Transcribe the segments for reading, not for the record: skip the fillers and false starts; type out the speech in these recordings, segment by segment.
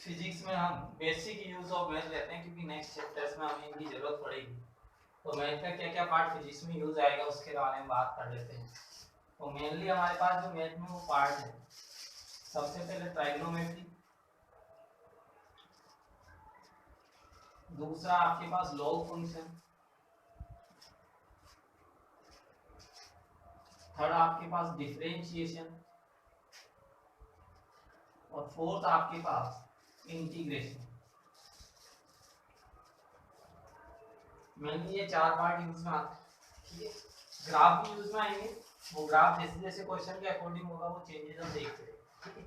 Physics में हम basic use of math लेते हैं क्योंकि नेक्स्ट चैप्टर्स में हमें इनकी जरूरत पड़ेगी। तो मैथ का क्या क्या पार्ट फिजिक्स में यूज आएगा उसके बारे में बात कर लेते हैं। तो मेनली हमारे पास जो मैथ में वो पार्ट है, सबसे पहले ट्राइग्नोमेट्री, दूसरा आपके पास लॉग फंक्शन, थर्ड आपके पास डिफरेंशिएशन और फोर्थ आपके पास इंटीग्रेशन। मेनली ये चार पार्ट यूज में आते हैं। ठीक है, ग्राफ भी यूज में आएंगे, वो ग्राफ जैसे जैसे क्वेश्चन के अकॉर्डिंग होगा वो चेंजेस हम देखते हैं। ठीक है,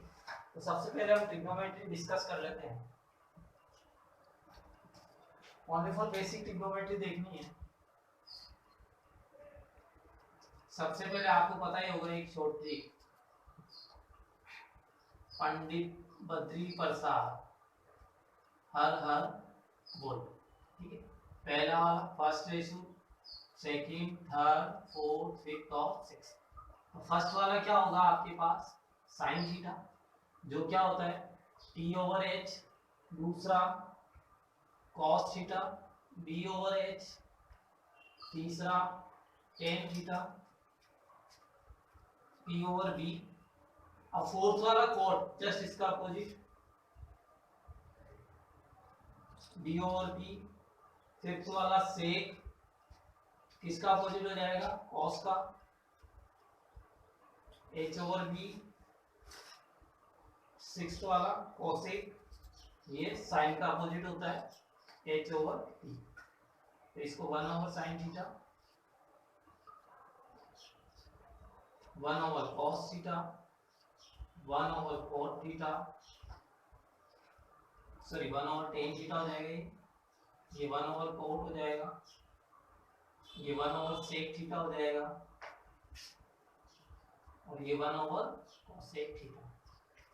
तो सबसे पहले हम ट्रिग्नोमेट्री डिस्कस कर लेते हैं। ओनली फॉर बेसिक ट्रिग्नोमेट्री देखनी है। सबसे पहले आपको पता ही होगा एक शॉर्ट ट्रिक, पंडित बद्री प्रसाद हर हर बोल। ठीक है, पहला वाला first ratio, second, third, fourth, fifth और सिक्स्थ। तो फर्स्ट वाला क्या होगा आपके पास साइन थीटा, जो क्या होता है टी ओवर एच। दूसरा cos theta B over H. तीसरा tan theta P over B. अब फोर्थ वाला कॉट, जस्ट इसका opposite D over P. Fifth वाला सेक, किसका अपोजिट हो जाएगा कॉस का, एच ओवर बी। सिक्स्थ वाला कोसेक, ये साइन का अपोजिट होता है एच ओवर टी। तो इसको one over sine theta, one over cos theta, one over cot theta, sorry one over tan theta हो जाएगा, ये वन ओवर कोट हो जाएगा, ये वन ओवर सेक थीटा हो जाएगा और ये one over cosec theta.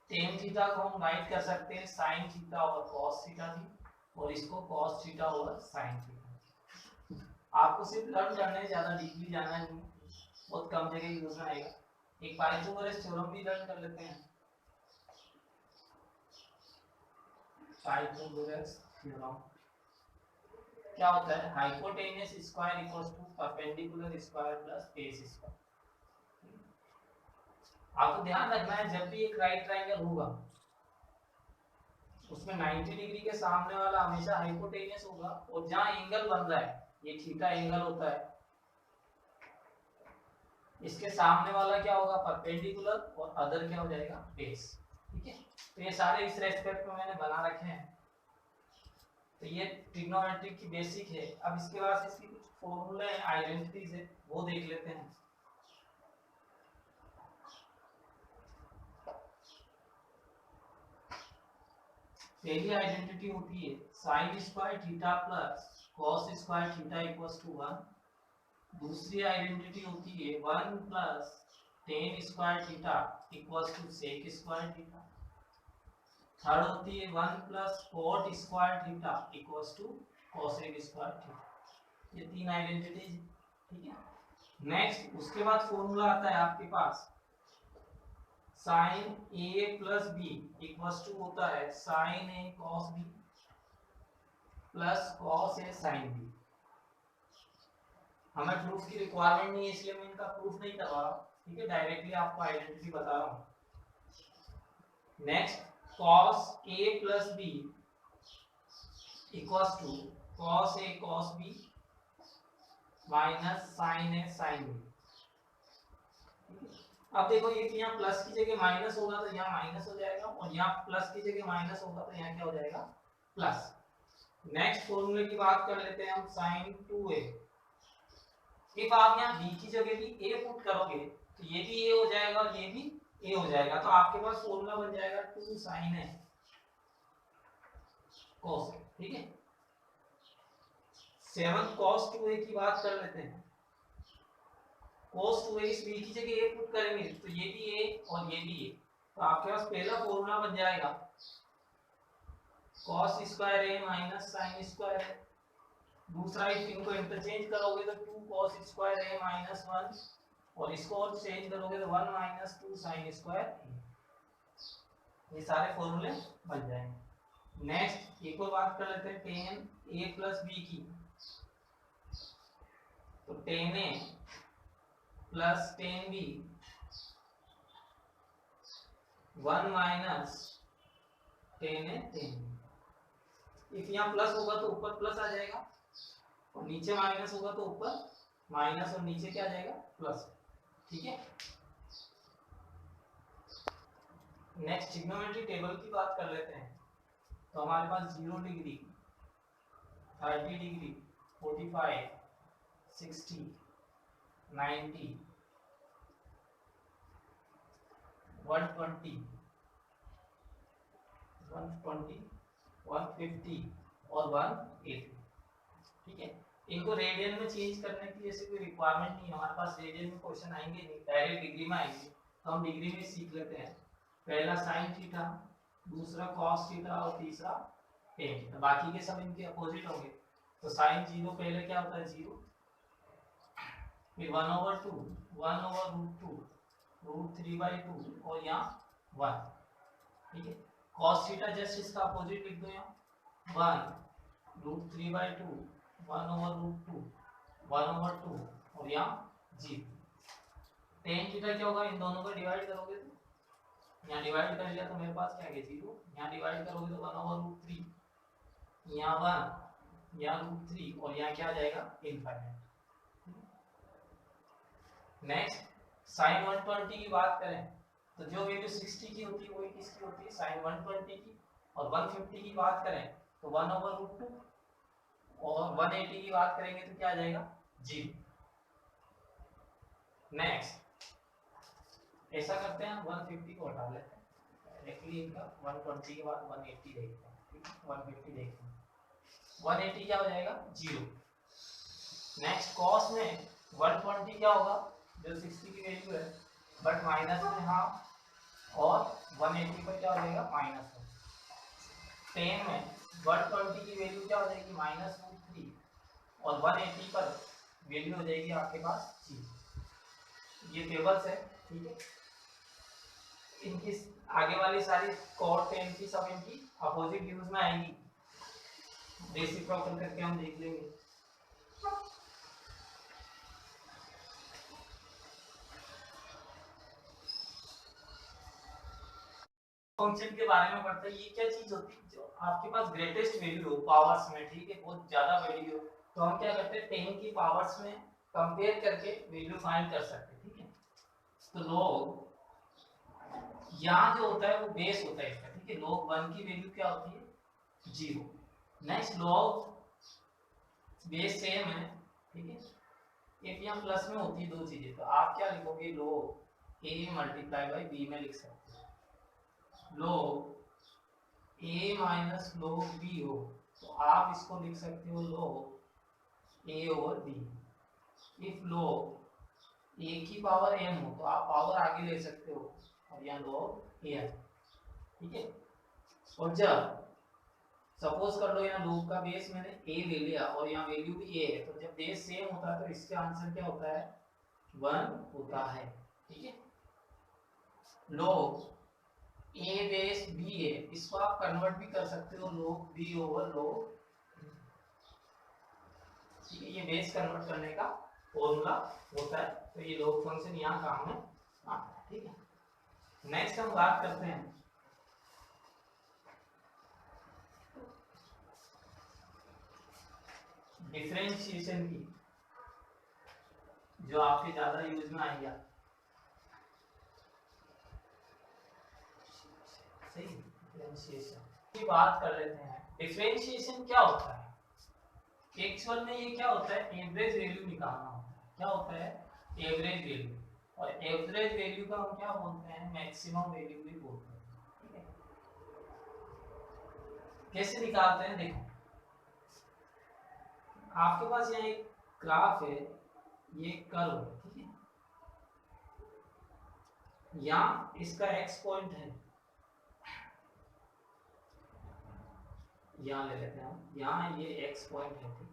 Tan theta को हम राइट कर सकते हैं sine theta over cos theta थी और इसको cos theta over sine theta. आपको सिर्फ लर्न करने में ज्यादा डीपली जाना नहीं, बहुत कम जगह यूज में आएगा। एक पाइथागोरस थ्योरम भी लर्न कर लेते हैं। पाइथागोरस थ्योरम क्या होता है, hypotenuse square equals to perpendicular square plus base square. आपको ध्यान रखना है जब भी एक राइट ट्रायंगल होगा उसमें 90 डिग्री के सामने वाला हमेशा हाइपोटेन्यूस होगा और जहां एंगल बन रहा है ये थीटा एंगल होता है, इसके सामने वाला क्या होगा परपेंडिकुलर और अदर क्या हो जाएगा बेस। ठीक है, तो ये सारे इस रेस्पेक्ट में मैंने बना रखे हैं। तो ये ट्रिग्नोमेट्रिक की बेसिक है। अब इसके बाद इसकी कुछ फॉर्मूले हैं, आइडेंटिटीज है, वो देख लेते हैं। पहली आइडेंटिटी होती है sine square theta plus cos square theta equals to 1। दूसरी आइडेंटिटी होती है 1 plus tan square theta equals to sec square theta. Third होती है 1 plus cot square theta equals to cosec square theta. ये तीन आइडेंटिटीज। ठीक है, नेक्स्ट उसके बाद फॉर्मूला आता है आपके पास sine A plus B equals to होता है sine A cos B plus cos A sine B. हमें प्रूफ की रिक्वायरमेंट नहीं है इसलिए मैं इनका प्रूफ नहीं करवा रहा हूँ। ठीक है, डायरेक्टली आपको आइडेंटिटी बता रहा हूँ। Next cos a plus b equals to cos a cos b minus sin a sin b। अब देखो ये कि यहाँ प्लस की जगह माइनस होगा तो यहाँ माइनस हो जाएगा और यहाँ प्लस की जगह माइनस होगा तो यहाँ क्या हो जाएगा प्लस। नेक्स्ट फॉर्मूले की बात कर लेते हैं हम sin 2a। इफ आप यहाँ b की जगह भी a पुट करोगे तो ये भी a हो जाएगा और ये भी a हो जाएगा, तो आपके पास फॉर्मूला बन जाएगा 2 sin a cos। ठीक है, 7 cos 2a की बात कर लेते हैं। cos 2a इस b की जगह a पुट करेंगे तो ये भी a और ये भी a, तो आपके पास पहला फॉर्मूला बन जाएगा cos square a minus sin square a। दूसरा इनको इंटरचेंज करोगे तो 2 cos स्क्वायर a माइनस 1 और इसको और चेंज करोगे तो 1 - 2 sin स्क्वायर। ये सारे फॉर्मूले बन जाएंगे। नेक्स्ट एक और बात कर लेते हैं टेन ए प्लस बी की। तो tan A plus tan B 1 minus tan A tan. If यहाँ प्लस होगा तो ऊपर प्लस आ जाएगा और नीचे माइनस होगा तो ऊपर माइनस और नीचे क्या आ जाएगा प्लस। ठीक है। नेक्स्ट ट्रिग्नोमेट्री टेबल की बात कर लेते हैं। तो हमारे पास 0 डिग्री 30 डिग्री 45 60 90 120 120 150 और 180। ठीक है। इनको रेडियन में चेंज करने की ऐसी कोई रिक्वायरमेंट नहीं है, हमारे पास रेडियन में क्वेश्चन आएंगे नहीं, डायरेक्ट डिग्री में आएंगे। तो हम डिग्री में सीख लेते हैं। पहला साइन थीटा, दूसरा कॉस थीटा और तीसरा टेन थीटा। बाकी के सब इनके अपोजिट होंगे। तो साइन 0 पहले क्या होता है 0, फिर 1/2 1/√2 √3/2 और यहाँ 1। ठीक है। कॉस थीटा जस्ट इसका अपोजिट लिख दो, यहाँ 1 √3/2 1/√2 1/2 और यहाँ 0। टेन थीटा क्या होगा, इन दोनों को डिवाइड करोगे तो यहाँ डिवाइड कर लिया तो मेरे पास क्या है 0, यहाँ डिवाइड करोगे तो 1/√3, यहाँ 1, यहाँ √3 और यहाँ क्या आ जाएगा इनफाइनाइट। नेक्स्ट साइन 120 की बात करें तो जो वैल्यू 60 की होती है वही किसकी होती है साइन 120 की। और 150 की बात करें तो 1/√2 और 180 की बात करेंगे तो क्या आ जाएगा 0। नेक्स्ट ऐसा करते हैं 150 को हटा लेते हैं, डायरेक्टली इनका 120 के बाद 180 देखते हैं। ठीक है। 150 देखते हैं 180 क्या हो जाएगा 0। नेक्स्ट कॉस में 120 क्या होगा, जो 60 की वैल्यू है बट माइनस में हाफ और 180 पर क्या हो जाएगा माइनस। 10 में 120 की वैल्यू क्या हो जाएगी -√3 और 180 पर वैल्यू हो जाएगी आपके पास 0। ये टेबल्स है। ठीक है। इनकी आगे वाली सारी कॉट 10 की सब इनकी अपोजिट यूज में आएंगी, रेसिप्रोकल करके हम देख लेंगे। फंक्शन के बारे में पढ़ते हैं। ये क्या चीज होती है जो आपके पास ग्रेटेस्ट वैल्यू हो पावर्स में, ठीक है, बहुत ज्यादा वैल्यू हो तो हम क्या करते हैं 10 की पावर्स में कंपेयर करके वैल्यू फाइंड कर सकते हैं। ठीक है। तो log यहाँ जो होता है वो बेस होता है इसका। ठीक है। log 1 की वैल्यू क्या होती है 0। नेक्स्ट log बेस सेम है। ठीक है। एक यहाँ प्लस में होती है दो चीजें तो आप क्या लिखोगे log a multiply by b में लिख सकते हो। log a minus log b हो तो आप इसको लिख सकते हो log a over b। If log a की पावर m हो तो आप पावर आगे ले सकते हो और यहाँ log a। ठीक है। और जब सपोज कर लो यहाँ log का बेस मैंने a ले लिया और यहाँ वैल्यू भी a है तो जब बेस सेम होता है तो इसका आंसर क्या होता है 1 होता है। ठीक है। log a बेस b है, इसको आप कन्वर्ट भी कर सकते हो log b ओवर log। ठीक है। ये बेस कन्वर्ट करने का फॉर्मूला होता है तो ये log फंक्शन यहाँ काम में आता है। ठीक है। नेक्स्ट हम बात करते हैं डिफरेंशिएशन की, जो आपके ज्यादा यूज में आएगा। सही। डिफरेंशिएशन की बात कर लेते हैं। डिफरेंशिएशन क्या होता है एक्चुअल में, ये क्या होता है एवरेज वैल्यू निकालना होता है। क्या होता है एवरेज वैल्यू, और एवरेज वैल्यू का हम क्या बोलते हैं मैक्सिमम वैल्यू भी बोलते हैं। ठीक है। कैसे निकालते हैं देखो, आपके पास यहाँ एक ग्राफ है, ये कर्व है। ठीक है। यहाँ इसका x पॉइंट है, यहाँ ले लेते हैं हम, यहाँ ये x पॉइंट है। ठीक।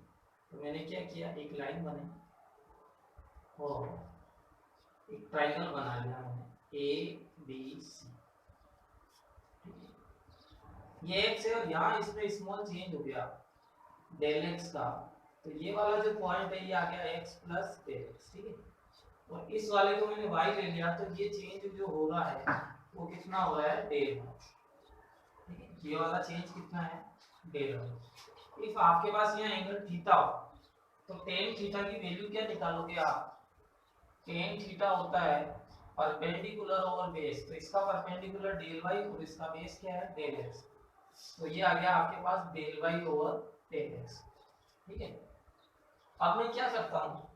तो मैंने क्या किया एक लाइन बने और एक ट्रायंगल बना लिया मैंने A B C। ये x है और यहाँ इसमें स्मॉल चेंज हो गया डेल x का, तो ये वाला जो पॉइंट है ये आ गया x प्लस डेल x, ठीक है। और इस वाले को मैंने y ले लिया, तो ये चेंज जो हो रहा है वो कितना हो रहा है डेल y, ठीक है। ये वाला चेंज कितना है डेल y। इफ आपके पास यहाँ एंगल थीटा हो तो टेन थीटा की वैल्यू क्या निकालोगे आप, टेन थीटा होता है परपेंडिकुलर ओवर बेस, तो इसका परपेंडिकुलर डेल y और इसका बेस क्या है डेल x, तो ये आ गया आपके पास del y over del x, ठीक है। अब मैं क्या करता हूँ,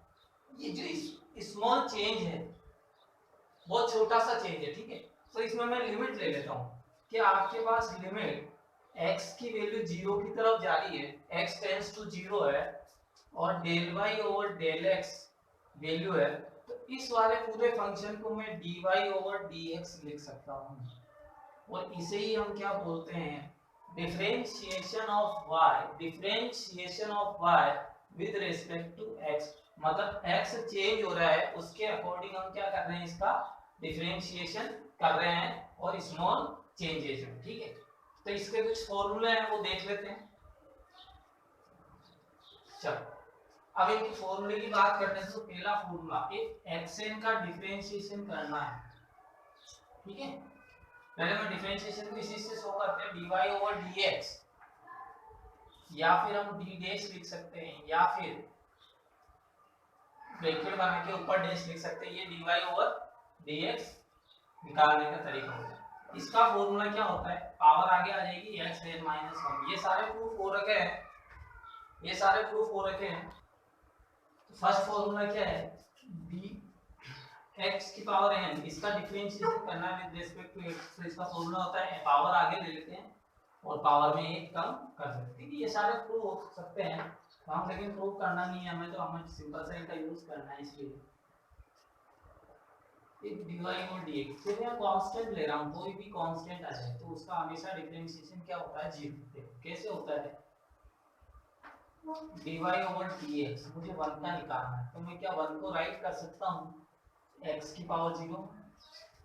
ये जो स्मॉल चेंज है बहुत छोटा सा चेंज है, ठीक है, तो इसमें मैं लिमिट ले लेता हूँ कि आपके पास लिमिट x की वैल्यू 0 की तरफ जा रही है, x टेंड्स टू 0 है, और del y over del x value है, तो इस वाले पूरे फंक्शन को मैं dy ओवर dx लिख सकता हूँ, और इसे ही हम क्या बोलते हैं differentiation of y with respect to x, मतलब x चेंज हो रहा है उसके अकॉर्डिंग हम क्या कर रहे हैं इसका डिफरेंशिएशन कर रहे हैं और स्मॉल चेंजेस में, ठीक है। तो इसके कुछ फॉर्मूले हैं वो देख लेते हैं। चलो अब इनकी फॉर्मूले की बात करने से तो पहला फॉर्मूला एक xn का डिफरेंशिएशन करना है, ठीक है। पहले मैं डिफरेंशिएशन को इसी से शो करते हैं dy ओवर dx, या फिर हम d डैश लिख सकते हैं, या फिर ब्रैकेट बना के ऊपर डैश लिख सकते हैं, ये dy ओवर dx निकालने का तरीका होता है। इसका फॉर्मूला क्या होता है, पावर आगे आ जाएगी x n माइनस 1, ये सारे प्रूफ हो रखे हैं, ये सारे प्रूफ हो रखे हैं। तो फर्स्ट फॉर्मूला क्या है d x की पावर n, इसका डिफरेंशिएशन करना है विद रिस्पेक्ट टू x, तो इसका फॉर्मूला होता है पावर आगे ले लेते हैं और पावर में एक कम कर सकते हैं, ये सारे प्रूफ हो सकते हैं, तो हम लेकिन प्रूफ करना नहीं है हमें, तो हमें सिंपल सा इनका यूज करना है, इसलिए एक dy और dx, फिर मैं कांस्टेंट ले रहा हूं, कोई भी कांस्टेंट आ जाए तो उसका हमेशा डिफरेंशिएशन क्या होता है 0, कैसे होता है dy ओवर dx, मुझे 1 का निकालना है, तो मैं क्या 1 को राइट कर सकता हूं x की पावर 0,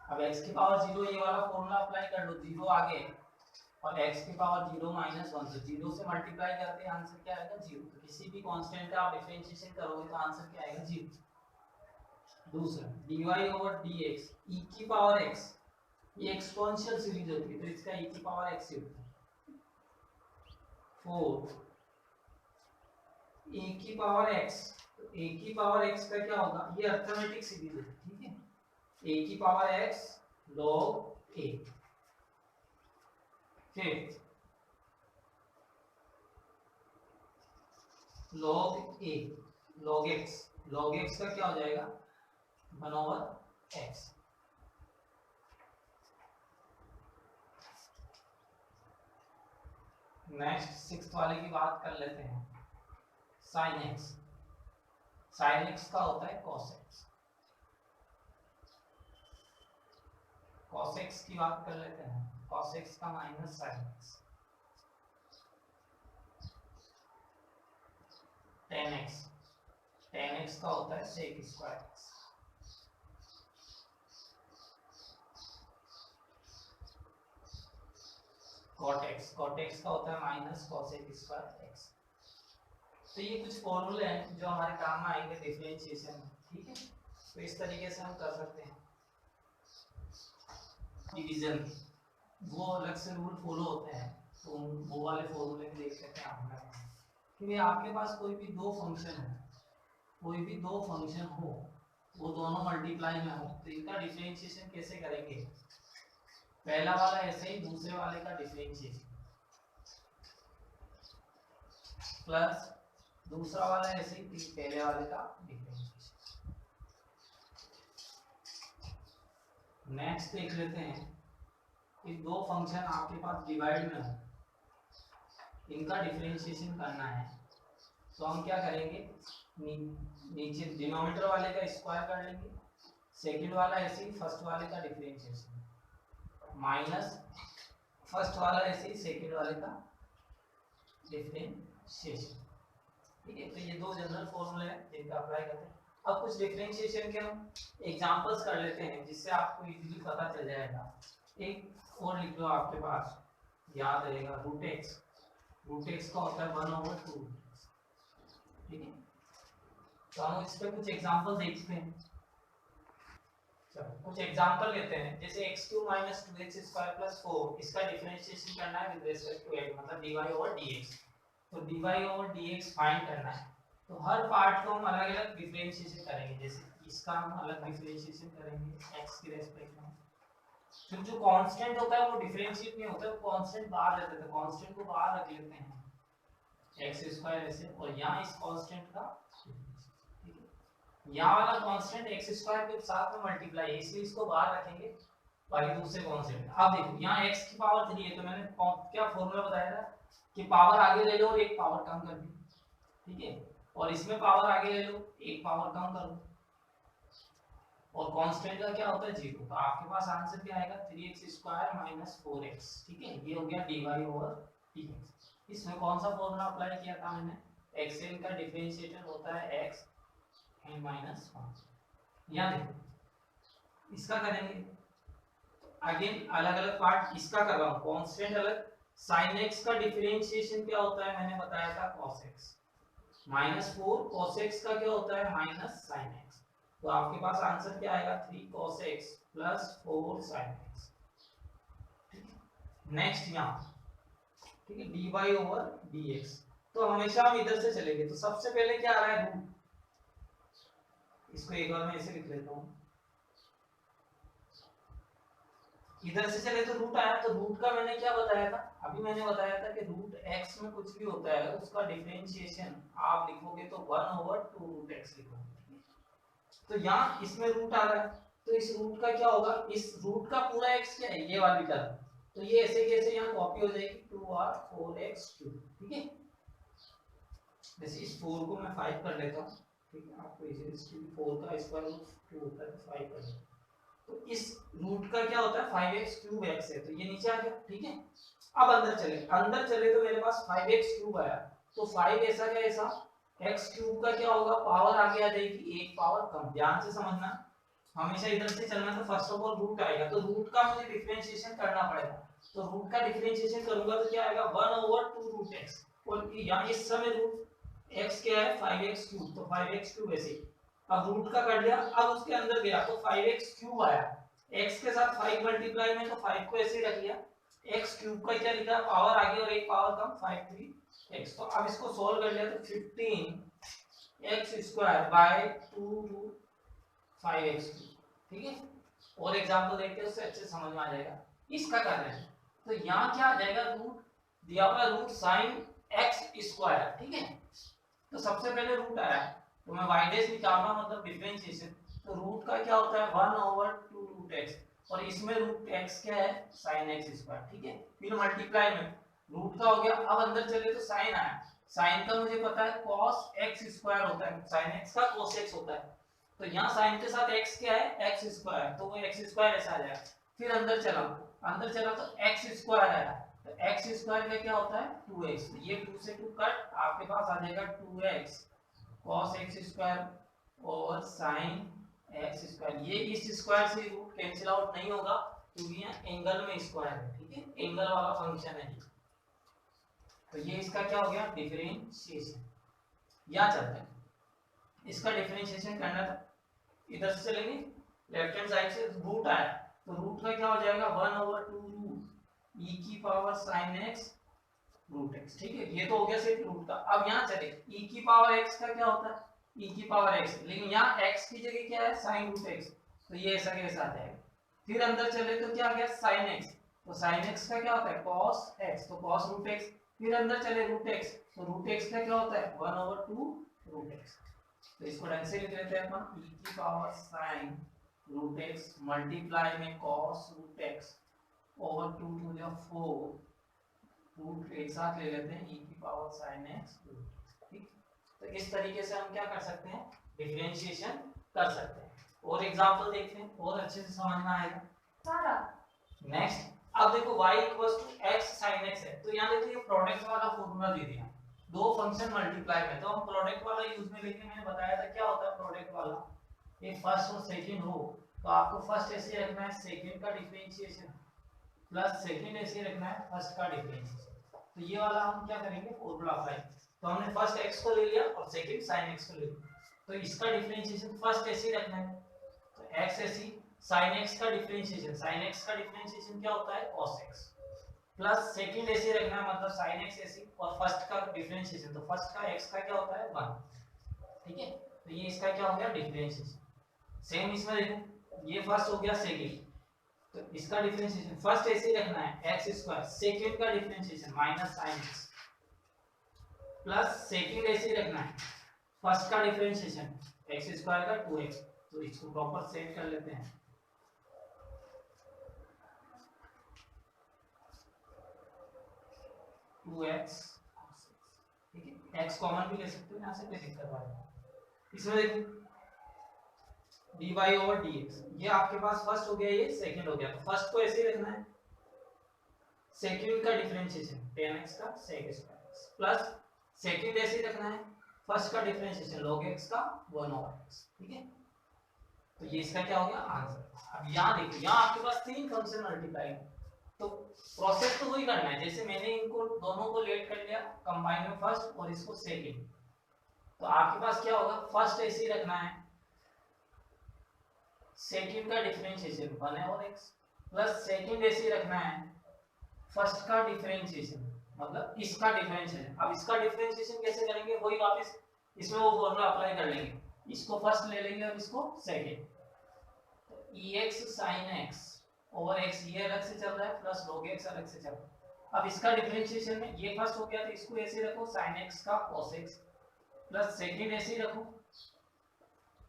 अब x की पावर 0 ये वाला फॉर्मूला अप्लाई कर लो, 0 आगे और x की पावर 0 माइनस 1, तो 0 से मल्टीप्लाई करते हैं आंसर क्या आएगा 0, तो किसी भी कांस्टेंट का आप डिफरेंशिएशन करोगे तो आंसर क्या आएगा 0। दूसरा dy ओवर dx e की पावर x, ये एक्सपोनेंशियल सीरीज होती है तो इसका e की पावर x ही होता है, 4 a की पावर x, तो a की पावर x का क्या होगा, ये अरिथमेटिक सीरीज है, ठीक है, a की पावर x log a, फिर log a log x का क्या हो जाएगा 1 ओवर x। नेक्स्ट सिक्स्थ वाले की बात कर लेते हैं, sin x का होता है cos x की बात कर लेते हैं, cos x का minus sin x, tan x का होता है sec square x, cot x का होता है माइनस cosec स्क्वायर x। तो ये कुछ फॉर्मूले हैं जो हमारे काम में आएंगे डिफरेंशिएशन में, ठीक है। तो इस तरीके से हम कर सकते हैं डिवीजन, वो अलग से रूल फॉलो होते हैं, तो वो वाले फॉर्मूले भी देख सकते हैं आप, क्योंकि आपके पास कोई भी दो फंक्शन हो वो दोनों मल्टीप्लाई में हो, तो इनका डिफरेंशिएशन कैसे करेंगे, पहला वाला ऐसे ही दूसरे वाले का डिफरेंशिएशन प्लस दूसरा वाला ऐसे ही पहले वाले का डिफरेंशिएशन। नेक्स्ट देख लेते हैं कि दो फंक्शन आपके पास डिवाइड में हो, इनका डिफरेंशिएशन करना है, तो हम क्या करेंगे नीचे डिनोमिनेटर वाले का स्क्वायर कर लेंगे, सेकंड वाला ऐसे ही फर्स्ट वाले का डिफरेंशिएशन माइनस फर्स्ट वाला ऐसे ही सेकंड वाले का डिफरेंशिएशन, ठीक है। तो ये दो जनरल फॉर्मूले हैं जिनका अप्लाई करते हैं। अब कुछ डिफरेंशिएशन के हम एग्जांपल्स कर लेते हैं जिससे आपको इजीली पता चल जाएगा। एक और लिख लो आपके पास याद रहेगा रूट एक्स का होता है 1/2। ठीक है, तो हम इस पे कुछ एग्जांपल देखते हैं। चलो कुछ एग्जांपल लेते हैं, जैसे x³ - 2x² + 4 इसका डिफरेंशिएशन करना है विद रिस्पेक्ट टू x, मतलब dy/dx। तो dy/dx फाइंड करना है, तो हर पार्ट को हम अलग अलग डिफरेंशिएशन करेंगे। जैसे इसका हम अलग डिफरेंशिएशन करेंगे x के रेस्पेक्ट में। फिर जो कांस्टेंट होता है वो डिफरेंशिएट नहीं होता है, वो कांस्टेंट बाहर रहता है, तो कांस्टेंट को बाहर रख लेते हैं x² ऐसे, और यहाँ इस कांस्टेंट का यहाँ वाला कांस्टेंट x² के साथ में मल्टीप्लाई है, इसलिए इसको बाहर रखेंगे। बाकी दूसरे कांस्टेंट अब देखो यहाँ x की पावर 3 है, तो मैंने क्या फॉर्मूला बताया था कि पावर आगे ले लो और एक पावर कम कर दो। ठीक है, और इसमें पावर आगे ले लो, एक पावर कम कर दो, और कांस्टेंट का क्या होता है 0। तो आपके पास आंसर क्या आएगा 3x² - 4x। ठीक है, ये हो गया dy/dx। इसमें कौन सा फॉर्मूला अप्लाई किया था मैंने, xn का डिफरेंशिएटर होता है x n - 1। यहाँ देखो इसका करेंगे, अगेन अलग अलग पार्ट इसका कर रहा हूँ, कांस्टेंट अलग। sin x का डिफरेंशिएशन क्या होता है मैंने बताया था cos x -4, cos x का क्या होता है -sin x। तो आपके पास आंसर क्या आएगा 3 cos x + 4 sin x। ठीक है, नेक्स्ट यहाँ ठीक है dy/dx। तो हमेशा हम इधर से चलेंगे, तो सबसे पहले क्या आ रहा है रूट, इसको एक बार मैं ऐसे लिख लेता हूँ, इधर से चले तो रूट आया, तो रूट का मैंने क्या बताया था, अभी मैंने बताया था कि रूट x में कुछ भी होता है उसका डिफरेंशिएशन आप लिखोगे तो 1/2 रूट x लिखोगे। तो यहाँ इसमें रूट आ रहा है, तो इस रूट का क्या होगा, इस रूट का पूरा x क्या है ये वाली टर्म, तो ये ऐसे कैसे यहाँ कॉपी हो जाएगी 2r4x3। ठीक है, जैसे इस 4 को मैं 5 कर लेता हूँ। ठीक है, आपको इसे 4 का स्क्वायर रूट 2 होता है 5 कर लेता हूँ, तो इस रूट का क्या होता है 5x³ x है, तो ये नीचे आ गया। ठीक है, अब अंदर चले तो मेरे पास 5x³ आया, तो 5 ऐसा क्या ऐसा x³ का क्या होगा, पावर आगे आ जाएगी एक पावर कम। ध्यान से समझना, हमेशा इधर से चलना, तो फर्स्ट ऑफ ऑल रूट आएगा, तो रूट का मुझे डिफरेंशिएशन करना पड़ेगा। तो रूट का डिफरेंशिएशन करूंगा तो क्या आएगा 1/2 रूट x, और यहाँ इस समय रूट x क्या है 5x³, तो 5x³ ऐसे। अब रूट का कर लिया, अब उसके अंदर गया तो 5x³ आया, x के साथ 5 मल्टीप्लाई में, तो 5 को ऐसे रख लिया, x³ का क्या लिखा पावर आगे और एक पावर कम 5×3x। तो अब इसको सॉल्व कर लिया तो 15x² 2 रूट 5x³। ठीक है, और एग्जांपल देखते हैं उससे अच्छे समझ में आ जाएगा। इसका कर रहे हैं तो यहाँ क्या आ जाएगा, रूट दिया हुआ रूट sin x²। ठीक है, तो सबसे पहले रूट आया तो मैं y डैश निकालना मतलब डिफरेंशिएशन, तो रूट का क्या होता है 1/2 रूट x, और इसमें रूट x क्या है sin x²। ठीक है, फिर मल्टीप्लाई में रूट का हो गया, अब अंदर चले तो sin आया, sin का मुझे पता है cos x² होता है, sin x का cos x होता है, तो यहाँ sin के साथ x क्या है x², तो वो x² ऐसा आ जाएगा। फिर अंदर चला तो x² आया, तो x² का क्या होता है 2x, ये 2 से 2 कट, आपके पास आ जाएगा 2x cos x² और sin x²। ये इस स्क्वायर से रूट कैंसिल आउट नहीं होगा क्योंकि यहाँ एंगल में स्क्वायर है। ठीक है, एंगल वाला फंक्शन है, तो ये इसका क्या हो गया डिफरेंशिएशन। यहाँ चलते हैं, इसका डिफरेंशिएशन करना था, इधर से चलेंगे लेफ्ट हैंड साइड से, रूट आया तो रूट का क्या हो जाएगा 1/2 रूट e की power sin x root x। ठीक है, ये तो हो गया सिर्फ रूट का। अब यहाँ चले e की पावर x का क्या होता है e की पावर x, लेकिन यहाँ x की जगह क्या है sin रूट x, तो ये ऐसा कैसा आ जाएगा। फिर अंदर चले तो क्या आ गया sin x, तो sin x का क्या होता है cos x, तो cos रूट x। फिर अंदर चले रूट x, तो रूट x का क्या होता है 1/2 रूट x। तो इसको ढंग से लिख लेते हैं अपन e की power sin root x multiply में cos root x over 2 to the 4 root एक साथ ले लेते हैं e की पावर sin x। ठीक, तो इस तरीके से हम क्या कर सकते हैं डिफरेंशिएशन कर सकते हैं। और एग्जांपल देखते हैं और अच्छे से समझ में आएगा सारा। नेक्स्ट, अब देखो y x sin x है, तो यहाँ देखो ये प्रोडक्ट वाला फॉर्मूला दे दिया, दो फंक्शन मल्टीप्लाई में, तो हम प्रोडक्ट वाला यूज में लेके, मैंने बताया था क्या होता है प्रोडक्ट वाला, ये फर्स्ट और सेकंड हो तो आपको फर्स्ट ऐसे रखना है, सेकंड का डिफरेंशिएशन प्लस सेकंड ऐसे रखना है फर्स्ट का डिफरेंशिएशन। तो ये वाला हम क्या करेंगे, फॉर्मूला अप्लाई। तो हमने फर्स्ट x को ले लिया और सेकंड sin x को ले लिया, तो इसका डिफरेंशिएशन फर्स्ट ऐसे ही रखना है। तो x ऐसी sin x का डिफरेंशिएशन, sin x का डिफरेंशिएशन क्या होता है cos x, प्लस सेकंड ऐसे ही रखना है, मतलब sin x ऐसी, और फर्स्ट का डिफरेंशिएशन, तो फर्स्ट का x का क्या होता है 1। ठीक है, तो ये इसका क्या हो गया डिफरेंशिएशन। सेम इसमें देखो, ये फर्स्ट हो गया सेकंड, तो इसका डिफरेंशिएशन फर्स्ट ऐसे ही रखना है x स्क्वायर, सेकंड का differentiation minus sin x, plus second ऐसे ही रखना है फर्स्ट का डिफरेंशिएशन x स्क्वायर का 2x। तो इसको प्रॉपर सेट कर लेते हैं। ठीक है, x कॉमन भी ले सकते हो यहाँ से, कोई दिक्कत नहीं। इसमें देखो dy ओवर dx, ये आपके पास फर्स्ट हो गया, ये सेकंड हो गया, तो फर्स्ट को ऐसे ही रखना है, सेकंड का डिफरेंशिएशन 10x का sec स्क्वायर, प्लस सेकंड ऐसे ही रखना है, फर्स्ट का डिफरेंशिएशन log x का 1 ओवर x। ठीक है, तो ये इसका क्या हो गया आंसर। अब यहाँ देखो, यहाँ आपके पास तीन फंक्शन मल्टीप्लाई है, तो प्रोसेस तो वही करना है, जैसे मैंने इनको दोनों को लेट कर लिया कंबाइन में फर्स्ट और इसको सेकंड, तो आपके पास क्या होगा, फर्स्ट ऐसे ही रखना है, सेकंड का differentiation 1 over x, plus second ऐसे ही रखना है, फर्स्ट का डिफरेंशिएशन मतलब इसका डिफरेंशिएशन। अब इसका डिफरेंशिएशन कैसे करेंगे, वही वापस इसमें वो फॉर्मूला अप्लाई कर लेंगे, इसको फर्स्ट ले लेंगे और इसको सेकंड, तो ex sin x over x ये अलग से चल रहा है, प्लस log x अलग से चल रहा है। अब इसका डिफरेंशिएशन में ये फर्स्ट हो गया, तो इसको ऐसे रखो sin x का cos x, प्लस सेकंड ऐसे रखो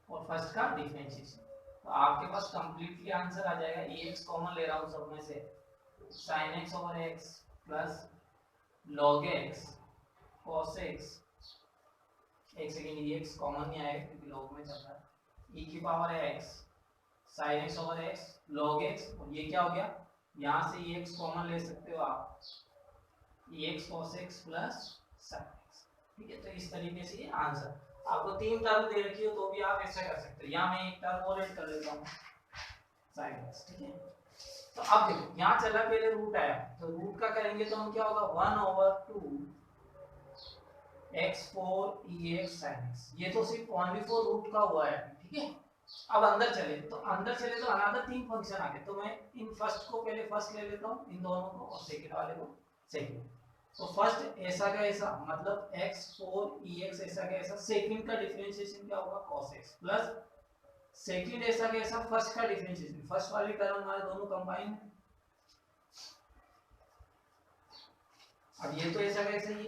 और फर्स्ट का डिफरेंशिएशन, तो आपके पास कंप्लीटली आंसर आ जाएगा। ex कॉमन ले रहा हूं सब में से, sin x over x plus log x cos x, एक सेकंड ex कॉमन नहीं आएगा क्योंकि log में चल रहा है, e की power x sin x over x log x, और ये क्या हो गया, यहाँ से ex कॉमन ले सकते हो आप, ex cos x plus sin x। ठीक है, तो इस तरीके से ये आंसर, आपको तीन टर्म दे रखी हो तो भी आप ऐसा कर सकते हो। यहाँ मैं एक टर्म और ऐड कर लेता हूँ sin x। ठीक है, तो अब देखो यहाँ चला पहले रूट आया, तो रूट का करेंगे तो हम क्या होगा 1 over 2 x4 ex sin x, ये तो सिर्फ ओनली फॉर रूट का हुआ है। ठीक है, अब अंदर चले तो अनदर तीन फंक्शन आ गए, तो मैं इन फर्स्ट को पहले फर्स्ट ले लेता हूँ, इन दोनों को, और सेकंड वाले को सेकंड। तो फर्स्ट ऐसा का ऐसा, मतलब x4 ex ऐसा का ऐसा, सेकंड का डिफरेंशिएशन क्या होगा cos x, प्लस सेकंड ऐसा का ऐसा, फर्स्ट का डिफरेंशिएशन, फर्स्ट वाली टर्म हमारे दोनों कंबाइन है। अब ये तो ऐसा का ऐसा ही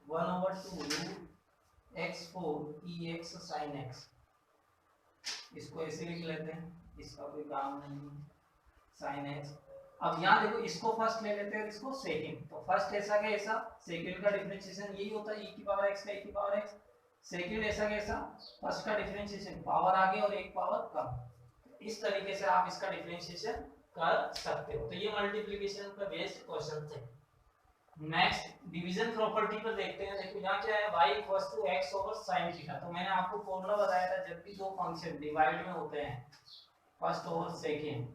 1 over 2 x4 ex sin x, इसको ऐसे लिख लेते हैं, इसका कोई काम नहीं है, sin x। अब यहाँ देखो इसको फर्स्ट ले लेते हैं, इसको सेकंड, तो फर्स्ट ऐसा का ऐसा, सेकंड का डिफरेंशिएशन यही होता है e की पावर x का e की पावर x, सेकंड ऐसा का ऐसा, फर्स्ट का डिफरेंशिएशन पावर आगे और एक पावर कम। इस तरीके से आप इसका डिफरेंशिएशन कर सकते हो। तो ये मल्टीप्लिकेशन का बेस्ड क्वेश्चन थे। नेक्स्ट डिवीजन प्रॉपर्टी पर देखते हैं। देखो यहाँ क्या है, y equals to x over sin theta. तो मैंने आपको फॉर्मूला बताया था, जब भी दो फंक्शन डिवाइड में होते हैं फर्स्ट ओवर सेकंड,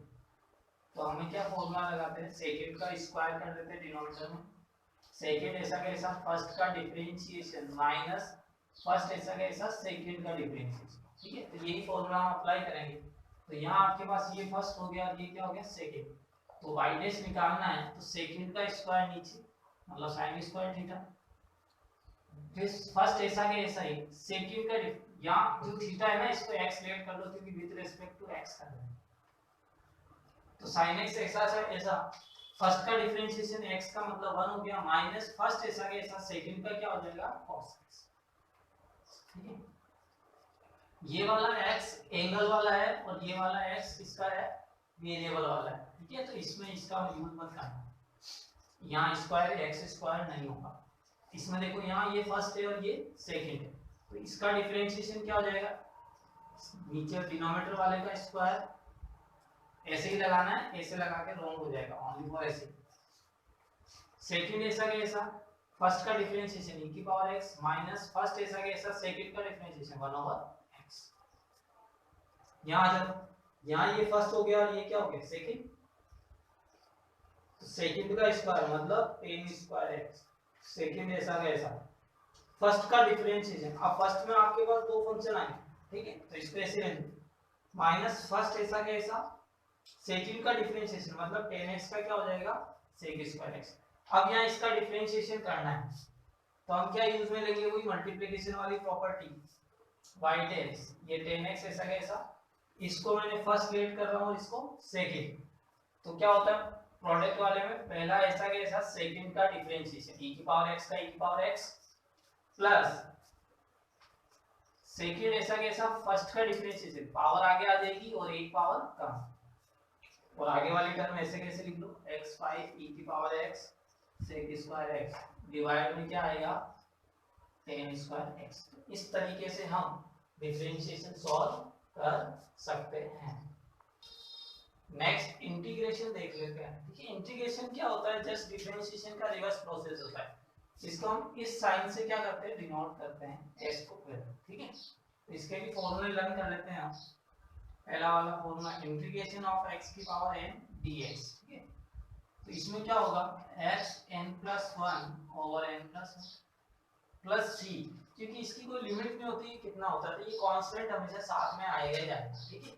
तो हमें क्या फॉर्मूला लगाते हैं, सेकंड का स्क्वायर कर देते हैं डिनोमिनेटर में, सेकंड ऐसा कैसा फर्स्ट का डिफरेंशिएशन माइनस फर्स्ट ऐसा कैसा सेकंड का डिफरेंशिएशन। ठीक है, तो यही फॉर्मूला हम अप्लाई करेंगे। तो यहाँ आपके पास ये फर्स्ट हो गया और ये क्या हो गया सेकंड, तो y डैश निकालना है, तो सेकंड का स्क्वायर नीचे मतलब sin स्क्वायर थीटा, फिर फर्स्ट ऐसा के ऐसा ही सेकंड का यहाँ जो थीटा है ना, इसको x लेट कर लो क्योंकि विद रिस्पेक्ट टू x कर रहे हैं, तो sin x ऐसा ऐसा, फर्स्ट का डिफरेंशिएशन x का मतलब 1 हो गया, माइनस फर्स्ट ऐसा के ऐसा, सेकंड का क्या हो जाएगा cos x। ठीक है, ये वाला x एंगल वाला है और ये वाला x किसका है, वेरिएबल वाला है। ठीक है, तो इसमें इसका यूज मत करना, यहाँ स्क्वायर x स्क्वायर नहीं होगा। इसमें देखो यहाँ ये फर्स्ट है और ये सेकंड है, तो इसका डिफरेंशिएशन क्या हो जाएगा, नीचे डिनोमिनेटर वाले का स्क्वायर ऐसे ही लगाना है, ऐसे लगा के रॉन्ग हो जाएगा, ओनली फॉर ऐसे। सेकंड ऐसा का ऐसा, फर्स्ट का डिफरेंशिएशन e की पावर x माइनस फर्स्ट ऐसा का ऐसा, सेकंड का डिफरेंशिएशन 1 ओवर x। यहाँ आ जाओ, यहाँ ये फर्स्ट हो गया और ये क्या हो गया सेकंड, तो सेकंड का स्क्वायर मतलब टेन स्क्वायर एक्स, सेकंड ऐसा का ऐसा, फर्स्ट का डिफरेंशिएशन। अब फर्स्ट में आपके पास दो फंक्शन आए, ठीक है, तो इसको ऐसे रहने माइनस फर्स्ट ऐसा का ऐसा, सेकंड का डिफरेंशिएशन मतलब टेन एक्स का क्या हो जाएगा सेक स्क्वायर एक्स। अब यहाँ इसका डिफरेंशिएशन करना है तो हम क्या यूज में लेंगे, वही मल्टीप्लिकेशन वाली प्रॉपर्टी y टेन, ये टेन एक्स ऐसा कैसा, इसको मैंने फर्स्ट लेट कर रहा हूँ, इसको सेकंड, तो क्या होता है प्रोडक्ट वाले में पहला ऐसा कैसा सेकंड का डिफरेंशिएशन e की पावर x का e की पावर x प्लस सेकंड ऐसा कैसा फर्स्ट का डिफरेंशिएशन, पावर आगे आ जाएगी और एक पावर कम, और आगे वाली टर्म ऐसे कैसे लिख लो x5 e की power x sec square x divide में क्या आएगा tan स्क्वायर x। इस तरीके से हम डिफरेंशिएशन सॉल्व कर सकते हैं। नेक्स्ट इंटीग्रेशन देख लेते हैं। देखिए इंटीग्रेशन क्या होता है, जस्ट डिफरेंशिएशन का रिवर्स प्रोसेस होता है। इसको हम इस साइन से क्या करते हैं डिनोट करते हैं x को फिर, ठीक है। तो इसके भी फॉर्मूले लर्न कर लेते हैं हम। पहला वाला फॉर्मूला इंटीग्रेशन ऑफ x की पावर n dx, ठीक है। तो इसमें क्या होगा x n+1 over n plus c, क्योंकि इसकी कोई लिमिट नहीं होती कितना होता है, तो ये कांस्टेंट हमेशा साथ में आएगा ही जाएगा, ठीक है।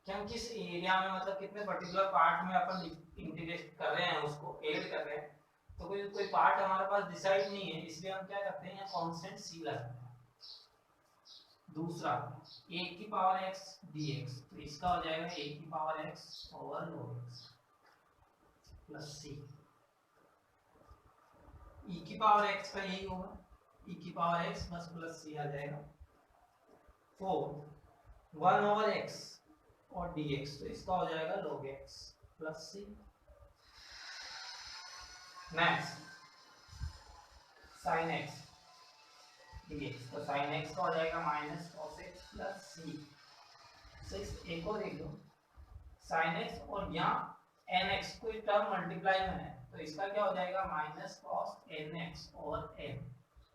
कि हम किस एरिया में मतलब कितने पर्टिकुलर पार्ट में अपन इंटीग्रेट कर रहे हैं उसको ऐड कर रहे हैं, तो कोई पार्ट हमारे पास डिसाइड नहीं है, इसलिए हम क्या करते हैं यहाँ कांस्टेंट c लगाते हैं। दूसरा a की पावर x dx, तो इसका हो जाएगा a की power x over log x plus c, e की पावर x का यही होगा e की पावर x बस प्लस c आ जाएगा। 4 1 ओवर x और dx, तो इसका हो जाएगा log x plus c। Next sin x dx, तो sin x का हो जाएगा minus cos x plus c। 6 एक और देख लो sin x और यहाँ nx कोई टर्म मल्टीप्लाई में है, तो इसका क्या हो जाएगा माइनस cos nx और n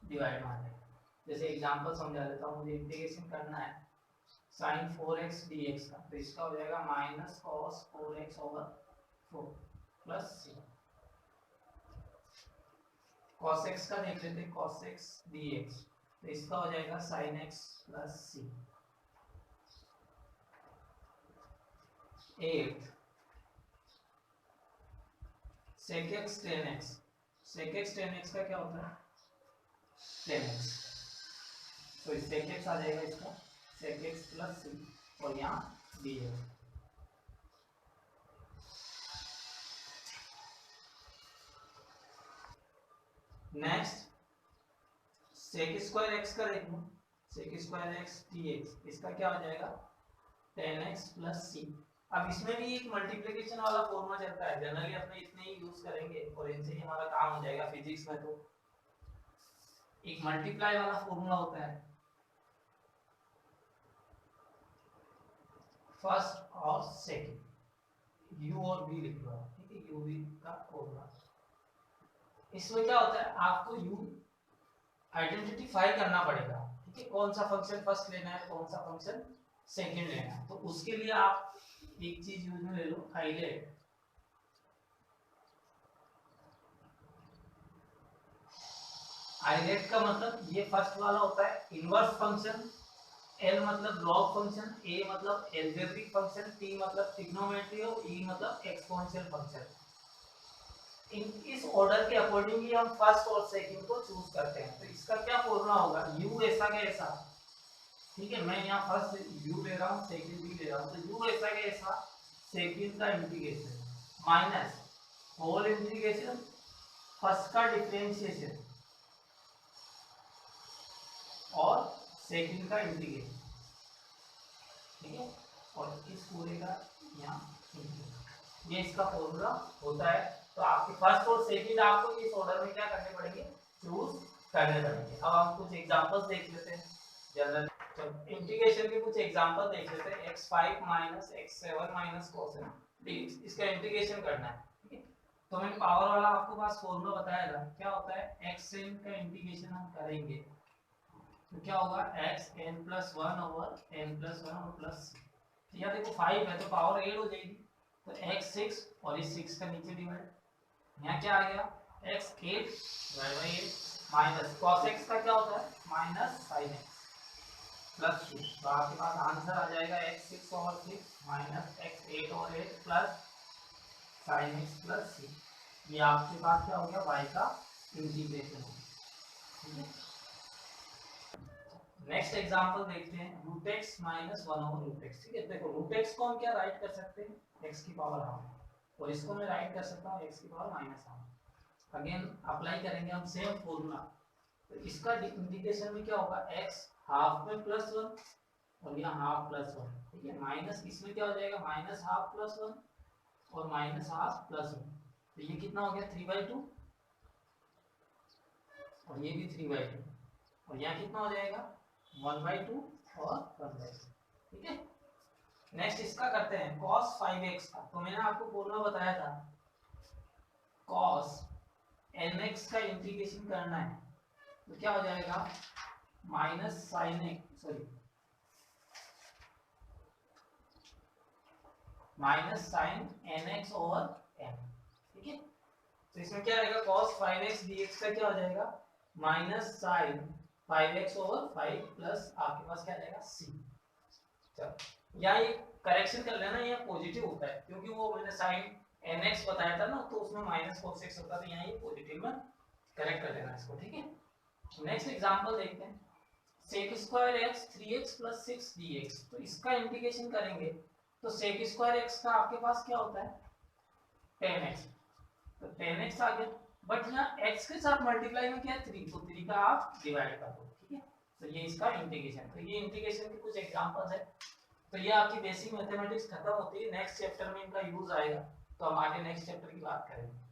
डिवाइड में आ जाएगा। जैसे एग्जांपल समझा देता हूँ, मुझे इंटीग्रेशन करना है sin 4x dx का, तो इसका हो जाएगा minus cos 4x over 4 plus c। cos x का देख लेते हैं, cos x dx, तो इसका हो जाएगा sin x plus c। 8 sec x tan x, sec x tan x का क्या होता है tan x, तो इस sec x आ जाएगा इसका sec x प्लस c और यहाँ dx। Next sec square x का देख लो, sec स्क्वायर x dx, इसका क्या हो जाएगा tan x प्लस c। अब इसमें भी एक मल्टीप्लिकेशन वाला फॉर्मूला चलता है, जनरली अपने इतने ही यूज करेंगे और इनसे ही हमारा काम हो जाएगा फिजिक्स में। तो एक मल्टीप्लाई वाला फॉर्मूला होता है फर्स्ट और सेकंड, u और v लिख लो, ठीक है, u v का फॉर्मूला। इसमें क्या होता है आपको u आइडेंटिफाई करना पड़ेगा, ठीक है, कौन सा फंक्शन फर्स्ट लेना है कौन सा फंक्शन सेकंड लेना है। तो उसके लिए आप एक चीज यूज में ले लो हाईलाइट। हाईलाइट का मतलब ये फर्स्ट वाला होता है इनवर्स फंक्शन, एल मतलब लॉग फंक्शन, ए मतलब एल्जेब्रिक फंक्शन, टी मतलब ट्रिग्नोमेट्री और ई मतलब एक्सपोनेंशियल फंक्शन। इस ऑर्डर के अकॉर्डिंग ही हम फर्स्ट और सेकंड को चूज करते हैं। तो इसका क्या फॉर्मूला होगा, u ऐसा का ऐसा, ठीक है, मैं यहाँ फर्स्ट u ले रहा हूँ सेकंड भी ले रहा हूँ, तो u ऐसा का ऐसा सेकंड का integration minus whole integration first का डिफरेंशिएशन और सेकंड का इंटीग्रेशन, ठीक है, और इस पूरे का यहाँ इंटीग्रेशन, ये इसका फॉर्मूला होता है। तो आपके फर्स्ट और सेकंड आपको इस ऑर्डर में क्या करने पड़ेंगे चूज करने पड़ेंगे। अब हम कुछ एग्जांपल्स देख लेते हैं जनरल, तो इंटीग्रेशन के कुछ एग्जांपल देख लेते हैं। x5 minus x7 minus cos dx, इसका इंटीग्रेशन करना है, ठीक है। तो मैंने पावर वाला आपको पास फॉर्मूला बताया था, क्या होता है xn का इंटीग्रेशन हम करेंगे तो क्या होगा xn+1 ओवर n+1 और प्लस यहाँ देखो 5 है तो पावर 8 हो जाएगी, तो x6 और इस 6 का नीचे डिवाइड यहाँ क्या आ गया x 8/8 माइनस cos x का क्या होता है माइनस sin x प्लस 2, तो आपके पास आंसर आ जाएगा x 6/6 minus x 8/8 plus sin x plus c। ये आपके पास क्या हो गया y का इंटीग्रेशन हो गया। नेक्स्ट एग्जांपल देखते हैं रूट एक्स माइनस 1/√x। ठीक है, देखो रूट एक्स को हम क्या राइट कर सकते हैं x की पावर हाफ, और इसको मैं राइट कर सकता हूँ x की power minus half. Again apply करेंगे हम सेम फॉर्मूला, तो इसका इंटीग्रेशन में क्या होगा x हाफ में प्लस 1 और यहाँ हाफ प्लस 1। ठीक है, माइनस इसमें क्या हो जाएगा माइनस हाफ प्लस 1 और माइनस हाफ प्लस 1, तो ये कितना हो गया 3/2 और ये भी 3/2, और यहाँ कितना हो जाएगा 1/2 और 1/2। ठीक है, नेक्स्ट इसका करते हैं cos 5x का। तो मैंने आपको फॉर्मूला बताया था cos nx का इंटीग्रेशन करना है, तो क्या हो जाएगा minus sine x sorry minus sine nx over n। ठीक है, तो इसमें क्या आएगा cos 5x dx का क्या हो जाएगा minus sign 5x over 5 plus आपके पास क्या आएगा c। चलो यहाँ ये करेक्शन कर लेना, ये पॉजिटिव होता है क्योंकि वो मैंने साइन nx बताया था ना, तो उसमें माइनस cos x होता था, यहाँ ये पॉजिटिव में करेक्ट कर लेना इसको। ठीक है, नेक्स्ट एग्जांपल देखते हैं sec square x 3x plus 6 dx। तो इसका इंटीग्रेशन करेंगे तो sec स्क्वायर x का आपके पास क्या होता है 10x, तो 10x आ गया, बट यहाँ x के साथ मल्टीप्लाई में क्या है 3, तो 3 का आप डिवाइड कर दो। ठीक है, तो ये इसका इंटीग्रेशन, तो ये इंटीग्रेशन के कुछ एग्जांपल्स है। तो ये आपकी बेसिक मैथमेटिक्स खत्म होती है, नेक्स्ट चैप्टर में इनका यूज आएगा, तो हम आगे नेक्स्ट चैप्टर की बात करेंगे।